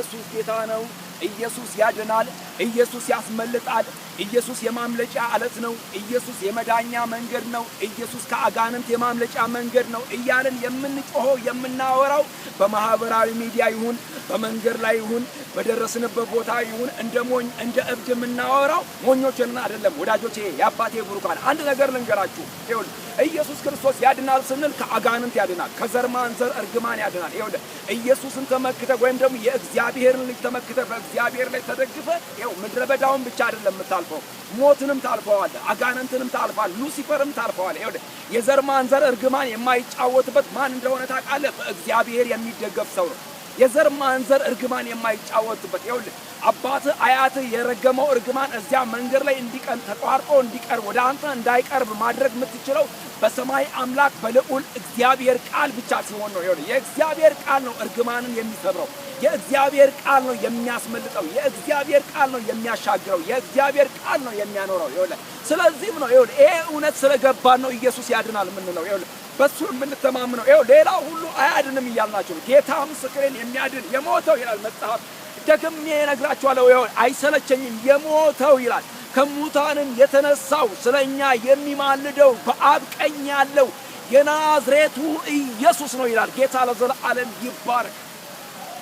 ኢየሱስ ጌታ ነው። ኢየሱስ ያድናል። ኢየሱስ ያስመልጣል። ኢየሱስ የማምለጫ አለት ነው። ኢየሱስ የመዳኛ መንገድ ነው። ኢየሱስ ከአጋንንት የማምለጫ መንገድ ነው እያልን የምንጮኸው የምናወራው በማህበራዊ ሚዲያ ይሁን በመንገድ ላይ ይሁን በደረስንበት ቦታ ይሁን እንደ ሞኝ እንደ እብድ የምናወራው ሞኞችን አይደለም ወዳጆቼ። የአባቴ ብሩካን አንድ ነገር ልንገራችሁ። ይኸውልህ ኢየሱስ ክርስቶስ ያድናል ስንል ከአጋንንት ያድናል፣ ከዘር ማንዘር እርግማን ያድናል። ይኸውልህ ኢየሱስን ተመክተ ወይም ደግሞ የእግዚአብሔርን ልጅ ተመክተ በእግዚአብሔር ላይ ተደግፈ ይኸው ምድረ በዳውን ብቻ አይደለም የምታልፈው፣ ሞትንም ታልፈዋለህ፣ አጋንንትንም ታልፈዋለህ፣ ሉሲፈርም ታልፈዋለህ። ይኸውልህ የዘር ማንዘር እርግማን የማይጫወትበት ማን እንደሆነ ታውቃለህ? በእግዚአብሔር የሚደገፍ ሰው ነው። የዘር ማንዘር እርግማን የማይጫወትበት ይኸውልህ አባትህ አያትህ የረገመው እርግማን እዚያ መንገድ ላይ እንዲቀር ተቋርጦ እንዲቀር ወደ አንተ እንዳይቀርብ ማድረግ የምትችለው በሰማይ አምላክ በልዑል እግዚአብሔር ቃል ብቻ ሲሆን ነው። ይኸውልህ የእግዚአብሔር ቃል ነው እርግማንን የሚሰብረው። የእግዚአብሔር ቃል ነው የሚያስመልጠው። የእግዚአብሔር ቃል ነው የሚያሻግረው። የእግዚአብሔር ቃል ነው የሚያኖረው። ይኸውልህ ስለዚህም ነው ይኸውልህ ይሄ እውነት ስለገባን ነው ኢየሱስ ያድናል የምንለው። ይኸውልህ በሱ የምንተማመነው ይኸው ሌላው ሁሉ አያድንም እያልናቸው ጌታ ምስክሬን የሚያድን የሞተው ይላል መጽሐፍ። ደግሜ እነግራችኋለሁ ይኸው አይሰለቸኝም የሞተው ይላል ከሙታንም የተነሳው ስለኛ የሚማልደው በአብ ቀኝ ያለው የናዝሬቱ ኢየሱስ ነው ይላል። ጌታ ለዘላለም ይባረክ።